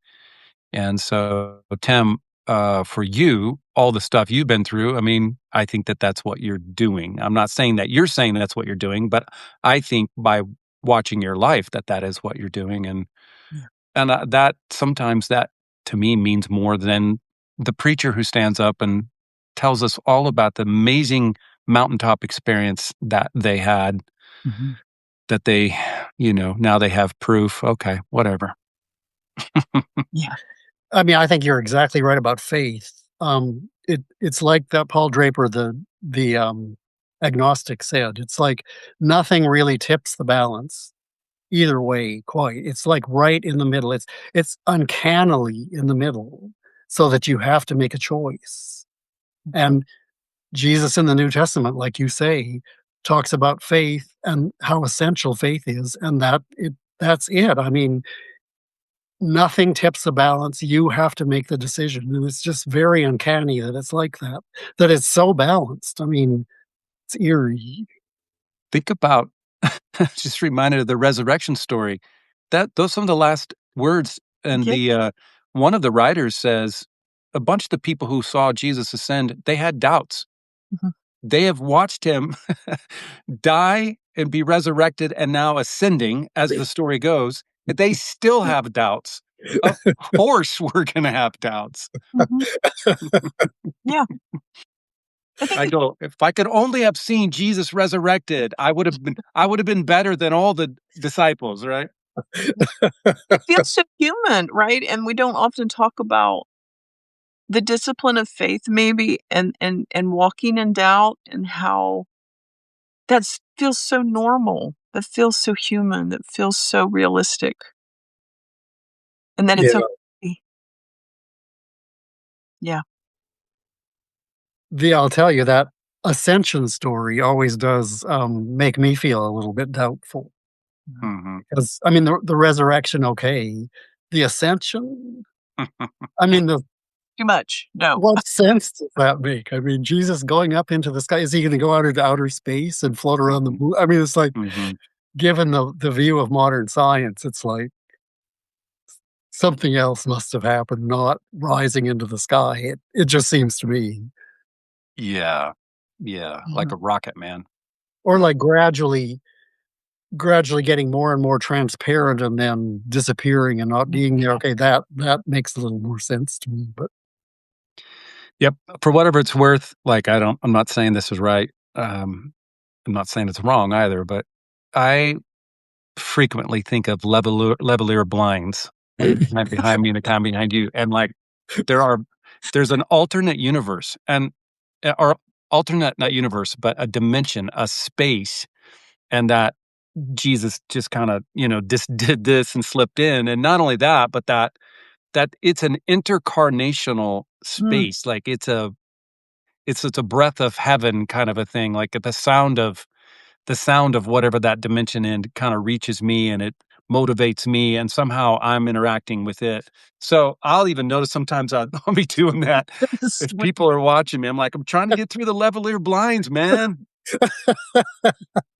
And so, Tim, for you, all the stuff you've been through, I mean, I think that that's what you're doing. I'm not saying that you're saying that's what you're doing, but I think by watching your life that is what you're doing. And Yeah. and that sometimes that to me means more than the preacher who stands up and tells us all about the amazing mountaintop experience that they had, that they, now they have proof. Okay, whatever. Yeah. I mean, I think you're exactly right about faith. It's like that Paul Draper, the agnostic, said. It's like nothing really tips the balance either way. Quite, it's like right in the middle. It's uncannily in the middle, so that you have to make a choice. And Jesus in the New Testament, like you say, talks about faith and how essential faith is, and that's it. I mean, nothing tips the balance. You have to make the decision. And it's just very uncanny that it's like that, that it's so balanced. I mean, it's eerie. Think about, just reminded of the resurrection story. Those some of the last words, and one of the writers says, a bunch of the people who saw Jesus ascend, they had doubts. They have watched him die and be resurrected and now ascending as the story goes. They still have doubts. Of course we're going to have doubts. Yeah. I go, if I could only have seen Jesus resurrected, I would have been better than all the disciples, right? It feels so human, right? And we don't often talk about the discipline of faith, maybe, and walking in doubt, and how that feels so normal, that feels so human, that feels so realistic, and that it's okay. Yeah. I'll tell you that ascension story always does make me feel a little bit doubtful. Because I mean, the resurrection, okay, the ascension. I mean, too much. No. What sense does that make? I mean, Jesus going up into the sky, is he going to go out into outer space and float around the moon? I mean, it's like, given the view of modern science, it's like something else must have happened, not rising into the sky. It just seems to me. Yeah. Like a rocket, man. Or like gradually getting more and more transparent and then disappearing and not being there. Okay, that makes a little more sense to me. But yep, for whatever it's worth, like I'm not saying this is right. I'm not saying it's wrong either, but I frequently think of Levellier blinds right behind me and the kind behind you, and like there's an alternate universe, and or alternate, not universe, but a dimension, a space, and that Jesus just kind of just did this and slipped in, and not only that, but that it's an intercarnational space, like it's a breath of heaven kind of a thing, like the sound of whatever that dimension in kind of reaches me, and it motivates me, and somehow I'm interacting with it. So I'll even notice sometimes I'll be doing that. If people are watching me, I'm like, I'm trying to get through the Levellier blinds, man.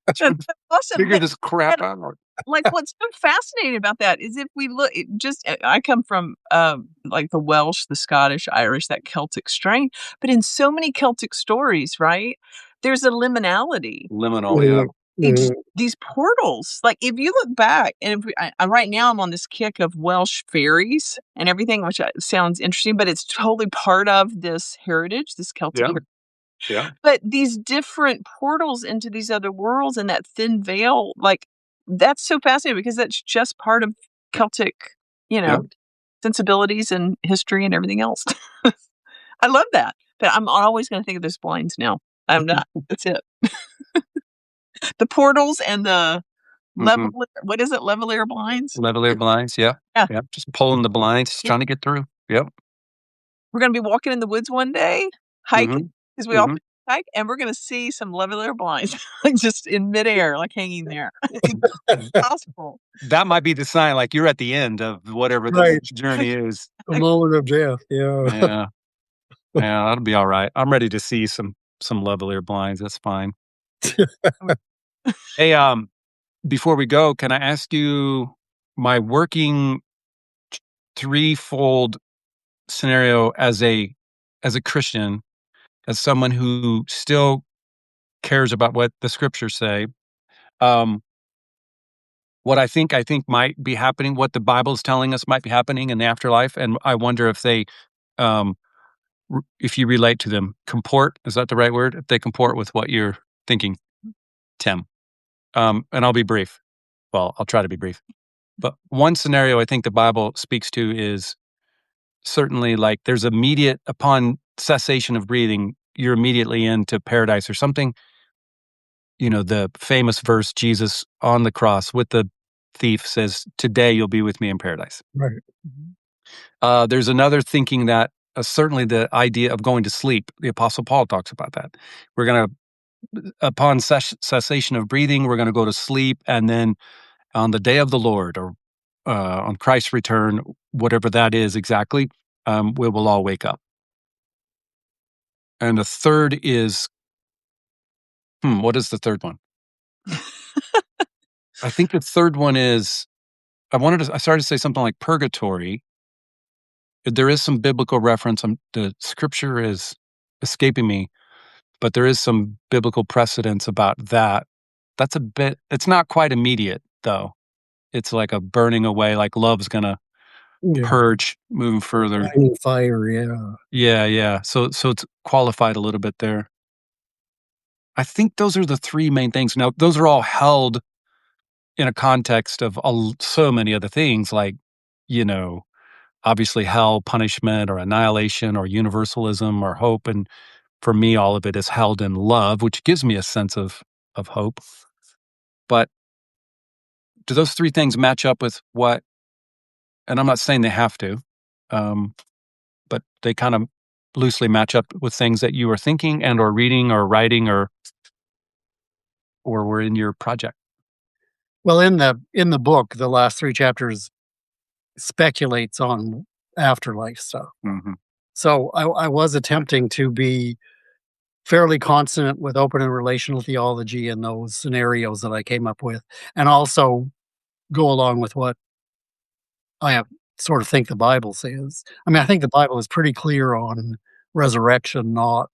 That's awesome. Figure this crap out. Like, what's so fascinating about that is, if we look, I come from like the Welsh, the Scottish, Irish, that Celtic strain, but in so many Celtic stories, right, there's a liminality. Liminal, yeah. These portals, like if you look back, and right now I'm on this kick of Welsh fairies and everything, which sounds interesting, but it's totally part of this heritage, this Celtic heritage. Yeah. But these different portals into these other worlds and that thin veil, like, that's so fascinating, because that's just part of Celtic, sensibilities and history and everything else. I love that. But I'm always going to think of those blinds now. I'm not. That's it. The portals and the what is it? Levellier blinds? Levellier blinds, yeah. Just pulling the blinds, just trying to get through. Yep. We're going to be walking in the woods one day, hiking, because we all hike, and we're going to see some Levellier blinds, like just in midair, like hanging there. It's possible. That might be the sign, like you're at the end of whatever the journey is. The moment of death, yeah. Yeah, that'll be all right. I'm ready to see some Levellier blinds. That's fine. Hey, before we go, can I ask you my working threefold scenario as a Christian, as someone who still cares about what the scriptures say? What I think might be happening, what the Bible is telling us might be happening in the afterlife, and I wonder if they if you relate to them, comport, is that the right word? If they comport with what you're thinking, Tim. And I'll be brief. Well, I'll try to be brief. But one scenario I think the Bible speaks to is certainly like there's immediate, upon cessation of breathing, you're immediately into paradise or something. The famous verse, Jesus on the cross with the thief says, "Today you'll be with me in paradise." Right. There's another thinking that certainly the idea of going to sleep. The Apostle Paul talks about that. We're going to, upon cessation of breathing, we're going to go to sleep, and then on the day of the Lord, or on Christ's return, whatever that is exactly, we will all wake up. And the third is, what is the third one? I think the third one is, I started to say something like purgatory. There is some biblical reference. The scripture is escaping me, but there is some biblical precedence about that. That's it's not quite immediate though. It's like a burning away, like love's gonna purge, moving further. Fire, yeah. Yeah. So it's qualified a little bit there. I think those are the three main things. Now, those are all held in a context of so many other things, like, obviously hell, punishment, or annihilation, or universalism, or hope. And for me, all of it is held in love, which gives me a sense of hope. But do those three things match up with what, and I'm not saying they have to, but they kind of loosely match up with things that you are thinking and or reading or writing or were in your project? Well, in the book, the last 3 chapters speculates on afterlife stuff. Mm-hmm. So I was attempting to be fairly consonant with open and relational theology in those scenarios that I came up with, and also go along with what I sort of think the Bible says. I mean, I think the Bible is pretty clear on resurrection, not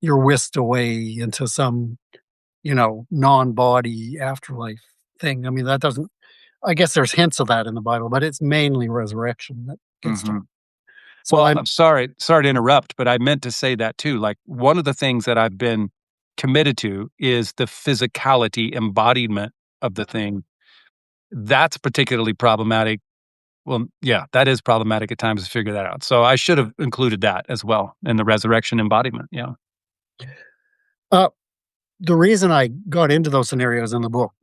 you're whisked away into some, non-body afterlife thing. I mean, that doesn't. I guess there's hints of that in the Bible, but it's mainly resurrection that gets done. So well, I'm sorry to interrupt, but I meant to say that too. Like, one of the things that I've been committed to is the physicality embodiment of the thing. That's particularly problematic. Well, yeah, that is problematic at times to figure that out. So I should have included that as well in the resurrection embodiment. Yeah. The reason I got into those scenarios in the book,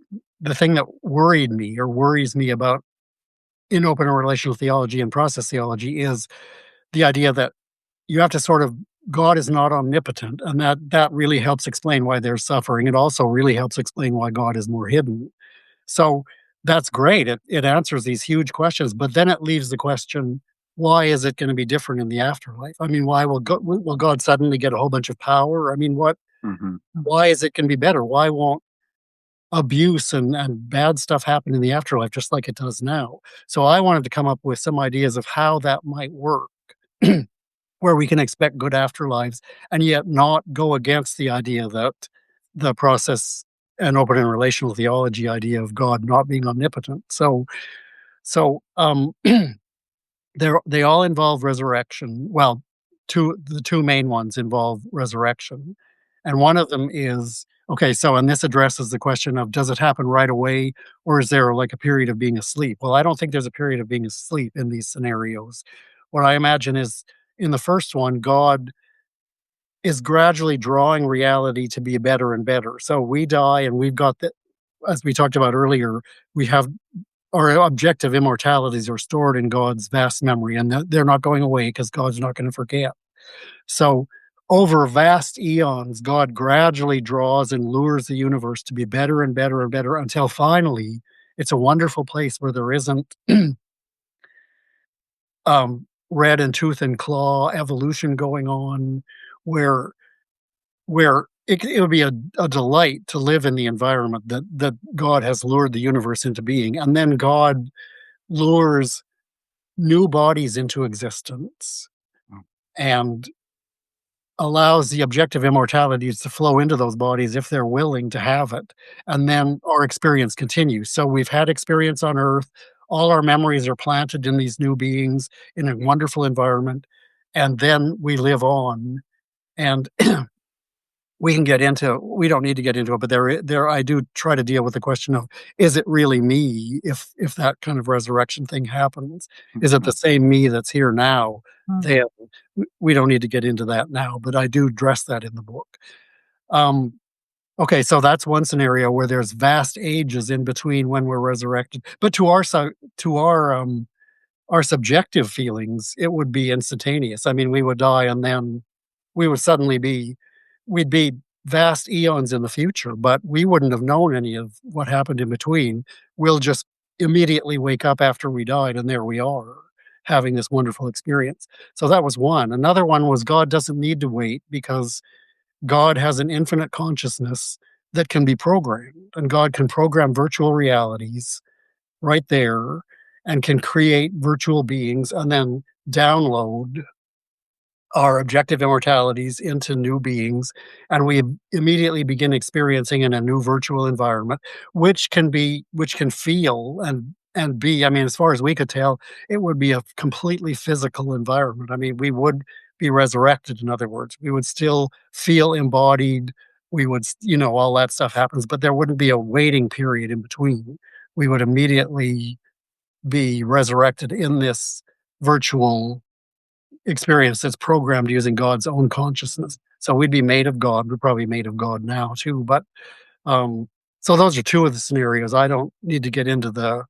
the thing that worried me or worries me about in open and relational theology and process theology is the idea that you have to sort of, God is not omnipotent, and that really helps explain why there's suffering. It also really helps explain why God is more hidden. So that's great. It answers these huge questions, but then it leaves the question, why is it going to be different in the afterlife? I mean, why will God suddenly get a whole bunch of power? I mean, why is it going to be better? Why won't abuse and bad stuff happen in the afterlife just like it does now? So I wanted to come up with some ideas of how that might work, where we can expect good afterlives and yet not go against the idea that the process and open and relational theology idea of God not being omnipotent. So they all involve resurrection. Well, the two main ones involve resurrection. And one of them is, okay, so, and this addresses the question of, does it happen right away, or is there like a period of being asleep? Well, I don't think there's a period of being asleep in these scenarios. What I imagine is, in the first one, God is gradually drawing reality to be better and better. So we die, and we've got as we talked about earlier, we have our objective immortalities are stored in God's vast memory, and they're not going away because God's not going to forget. So over vast eons, God gradually draws and lures the universe to be better and better and better until finally it's a wonderful place where there isn't red and tooth and claw evolution going on, where it would be a delight to live in the environment that God has lured the universe into being. And then God lures new bodies into existence and allows the objective immortalities to flow into those bodies if they're willing to have it. And then our experience continues. So we've had experience on Earth. All our memories are planted in these new beings in a wonderful environment. and then we live on. And we can get into, we don't need to get into it, but there I do try to deal with the question of, is it really me if that kind of resurrection thing happens? Is it the same me that's here now? Then we don't need to get into that now, but I do address that in the book. Okay, so that's one scenario where there's vast ages in between when we're resurrected. But to our subjective feelings, it would be instantaneous. I mean, we would die and then we would suddenly we'd be vast eons in the future, but we wouldn't have known any of what happened in between. We'll just immediately wake up after we died, and there we are, having this wonderful experience. So that was one. Another one was God doesn't need to wait because God has an infinite consciousness that can be programmed, and God can program virtual realities right there and can create virtual beings and then download our objective immortalities into new beings, and we immediately begin experiencing in a new virtual environment, which can feel and be, I mean, as far as we could tell, it would be a completely physical environment. I mean, we would be resurrected, in other words. We would still feel embodied. We would, all that stuff happens, but there wouldn't be a waiting period in between. We would immediately be resurrected in this virtual experience that's programmed using God's own consciousness. So we'd be made of God. We're probably made of God now too. But so those are two of the scenarios. I don't need to get into the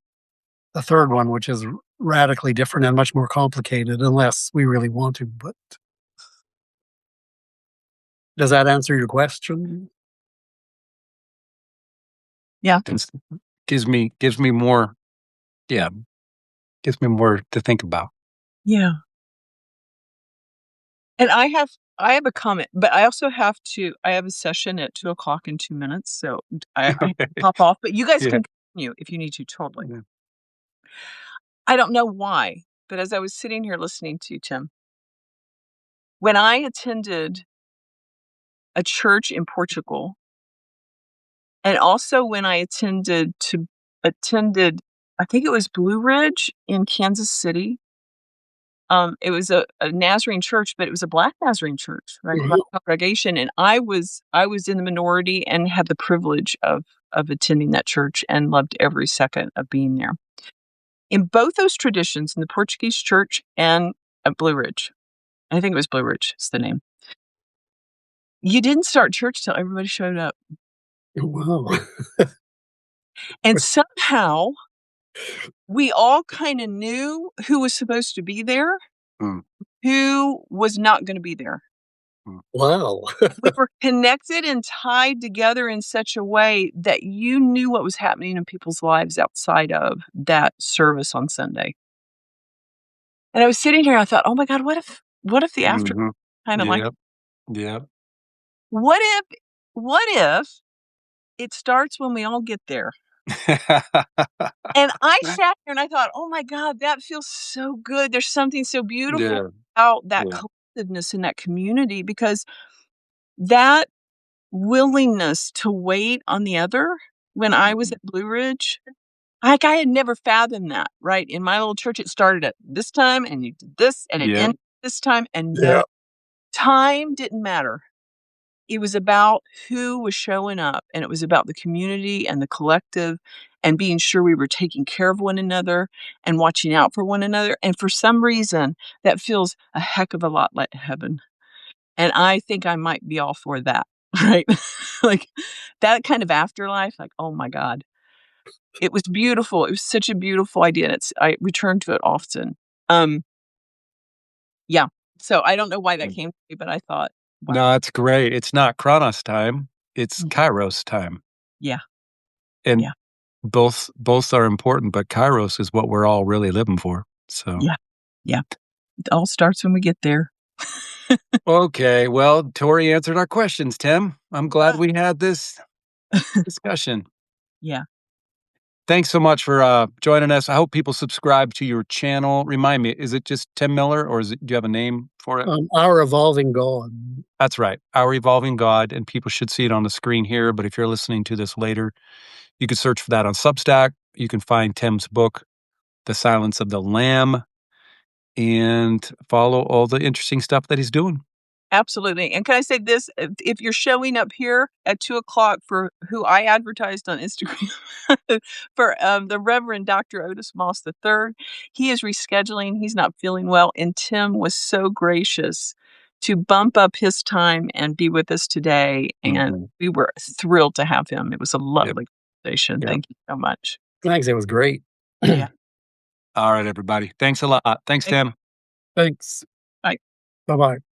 third one, which is radically different and much more complicated, unless we really want to. But does that answer your question? Yeah. Gives me more. Yeah. Gives me more to think about. Yeah. And I have a comment, but I also have a session at 2:00 in 2 minutes, so I hop off, but you guys can continue if you need to, totally. Yeah. I don't know why, but as I was sitting here listening to you, Tim, when I attended a church in Portugal, and also when I attended, I think it was Blue Ridge in Kansas City. It was a Nazarene church, but it was a Black Nazarene church, right? Black congregation, and I was in the minority and had the privilege of attending that church and loved every second of being there. In both those traditions, in the Portuguese church and at Blue Ridge, I think it was Blue Ridge is the name, you didn't start church till everybody showed up. Wow. And somehow we all kind of knew who was supposed to be there, who was not going to be there. Wow. We were connected and tied together in such a way that you knew what was happening in people's lives outside of that service on Sunday. And I was sitting here, I thought, oh my God, what if the after kind of like, what if it starts when we all get there? And I sat here and I thought, oh my God, that feels so good. There's something so beautiful about that collectiveness in that community, because that willingness to wait on the other when I was at Blue Ridge, I had never fathomed that, right? In my little church, it started at this time and you did this and it ended this time, and no, time didn't matter. It was about who was showing up, and it was about the community and the collective and being sure we were taking care of one another and watching out for one another. And for some reason, that feels a heck of a lot like heaven. And I think I might be all for that, right? Like that kind of afterlife, like, oh my God. It was beautiful. It was such a beautiful idea. And I return to it often. Yeah. So I don't know why that came to me, but I thought, wow. No, that's great. It's not Chronos time. It's Kairos time. Yeah. And both are important, but Kairos is what we're all really living for. So yeah. It all starts when we get there. Okay. Well, Tori answered our questions, Tim. I'm glad we had this discussion. Yeah. Thanks so much for joining us. I hope people subscribe to your channel. Remind me, is it just Tim Miller, or do you have a name for it? Our Evolving God. That's right. Our Evolving God, and people should see it on the screen here, but if you're listening to this later, you can search for that on Substack. You can find Tim's book, The Silence of the Lamb. and follow all the interesting stuff that he's doing. Absolutely. And can I say this? If you're showing up here at 2:00 for who I advertised on Instagram for the Reverend Dr. Otis Moss III, he is rescheduling. He's not feeling well. And Tim was so gracious to bump up his time and be with us today. And we were thrilled to have him. It was a lovely conversation. Yep. Thank you so much. Thanks. It was great. Yeah. All right, everybody. Thanks a lot. Thanks, Tim. Thanks. Bye. Bye-bye.